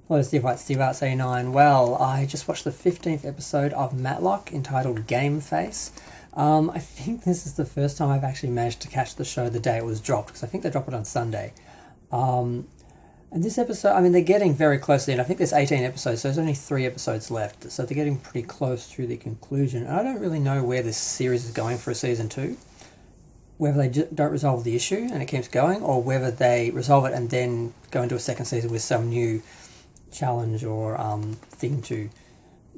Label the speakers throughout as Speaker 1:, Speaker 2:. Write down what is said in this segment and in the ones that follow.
Speaker 1: Hello, Steve White, Steve Arts 89. Well, I just watched the 15th episode of Matlock entitled Game Face. I think this is the first time I've actually managed to catch the show the day it was dropped, because I think they dropped it on Sunday. And this episode, I mean, they're getting very close to the end. I think there's 18 episodes, so there's only 3 episodes left. So they're getting pretty close to the conclusion. And I don't really know where this series is going for a season 2. Whether they don't resolve the issue and it keeps going, or whether they resolve it and then go into a second season with some new challenge or thing to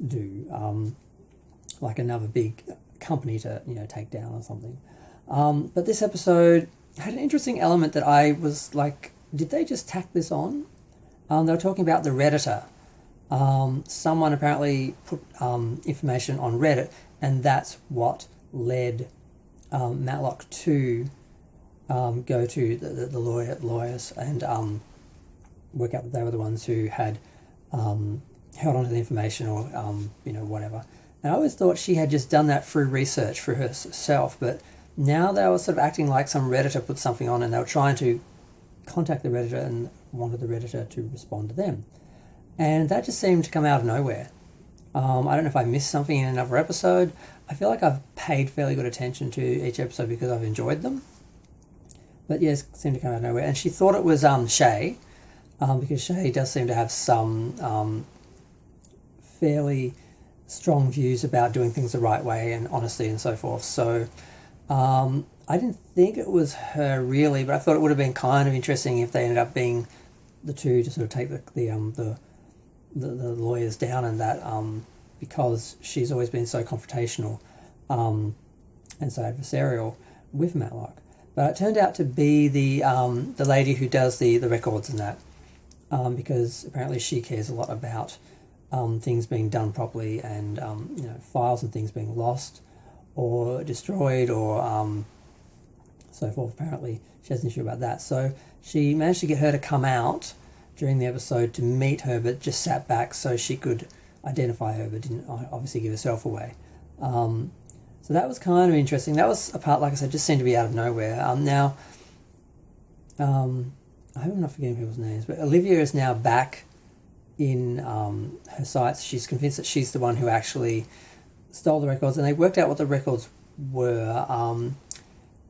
Speaker 1: do, like another big company to take down or something. But this episode had an interesting element that I was like, did they just tack this on? They were talking about the Redditor. Someone apparently put information on Reddit, and that's what led Matlock to go to the lawyers and work out that they were the ones who had held onto the information or whatever. And I always thought she had just done that through research for herself, but now they were sort of acting like some Redditor put something on and they were trying to contact the Redditor and wanted the Redditor to respond to them. And that just seemed to come out of nowhere. I don't know if I missed something in another episode. I feel like I've paid fairly good attention to each episode because I've enjoyed them. But yes, it seemed to come out of nowhere. And she thought it was Shay, because Shay does seem to have some fairly strong views about doing things the right way and honesty and so forth. So I didn't think it was her really, but I thought it would have been kind of interesting if they ended up being the two to sort of take the lawyers down, and that because she's always been so confrontational and so adversarial with Matlock. But it turned out to be the lady who does the records and that, because apparently she cares a lot about things being done properly and files and things being lost or destroyed or so forth. Apparently she has an issue about that. So she managed to get her to come out during the episode to meet her, but just sat back so she could identify her, but didn't obviously give herself away. So that was kind of interesting. That was a part, like I said, just seemed to be out of nowhere. Now, I hope I'm not forgetting people's names, but Olivia is now back in her sights. She's convinced that she's the one who actually stole the records, and they worked out what the records were.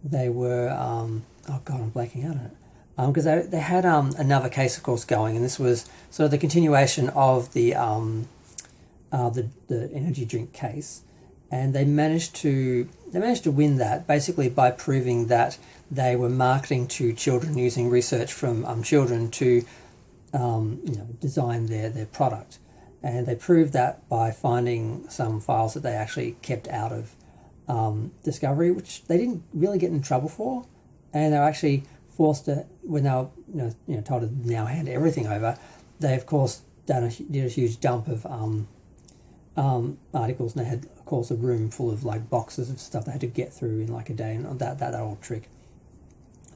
Speaker 1: They were, oh God, I'm blanking out on it. Because they had another case, of course, going, and this was sort of the continuation of the energy drink case, and they managed to win that basically by proving that they were marketing to children using research from children to design their product, and they proved that by finding some files that they actually kept out of Discovery, which they didn't really get in trouble for, and they were actually forced to, when they were told to now hand everything over, they of course did a huge dump of articles, and they had of course a room full of like boxes of stuff they had to get through in like a day, and that old trick.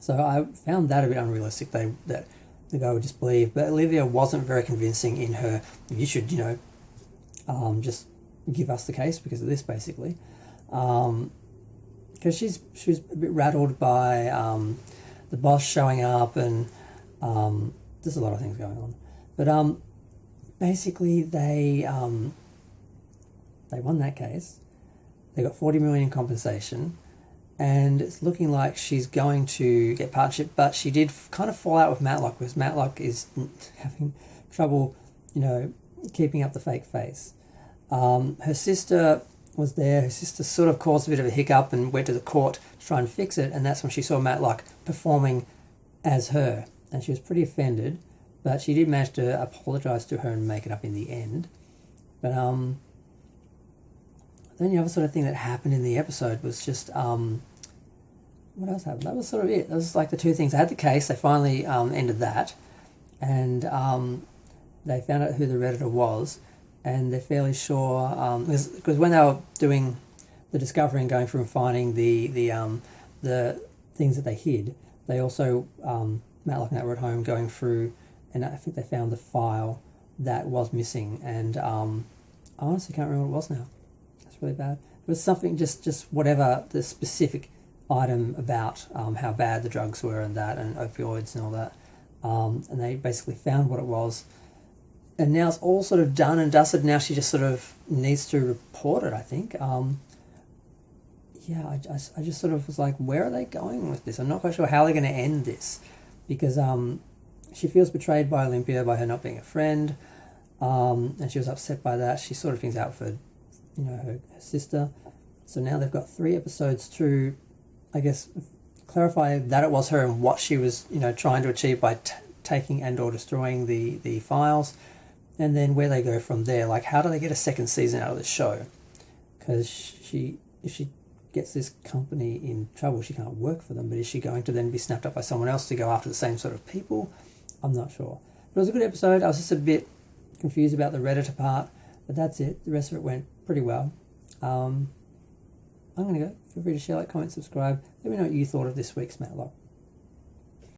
Speaker 1: So I found that a bit unrealistic. That the guy would just believe, but Olivia wasn't very convincing in her, you should just give us the case because of this, basically, because she was a bit rattled by the boss showing up, and there's a lot of things going on. But basically they won that case. They got 40 million in compensation, and it's looking like she's going to get partnership, but she did kind of fall out with Matlock, because Matlock is having trouble, keeping up the fake face. Her sister was there. Her sister sort of caused a bit of a hiccup and went to the court to try and fix it, and that's when she saw Matlock performing as her, and she was pretty offended, but she did manage to apologise to her and make it up in the end. But then the other sort of thing that happened in the episode was just what else happened? That was sort of it. That was like the two things. They had the case. They finally ended that, and they found out who the Redditor was, and they're fairly sure because when they were doing the discovery and going through and finding the things that they hid, they also Matlock and that were at home going through, and I think they found the file that was missing, and I honestly can't remember what it was now. That's really bad. It was something, just whatever the specific item about how bad the drugs were and that, and opioids and all that, and they basically found what it was, and now it's all sort of done and dusted. Now she just sort of needs to report it, I think. Yeah, I just sort of was like, where are they going with this? I'm not quite sure how they're going to end this, because she feels betrayed by Olympia by her not being a friend, and she was upset by that. She sort of things out for, her sister. So now they've got 3 episodes to, I guess, clarify that it was her and what she was, trying to achieve by taking and or destroying the files, and then where they go from there. Like, how do they get a second season out of the show? Because if she gets this company in trouble, she can't work for them, but is she going to then be snapped up by someone else to go after the same sort of people? I'm not sure. But it was a good episode. I was just a bit confused about the Redditor part, but that's it. The rest of it went pretty well. I'm going to go. Feel free to share, like, comment, subscribe. Let me know what you thought of this week's Matlock.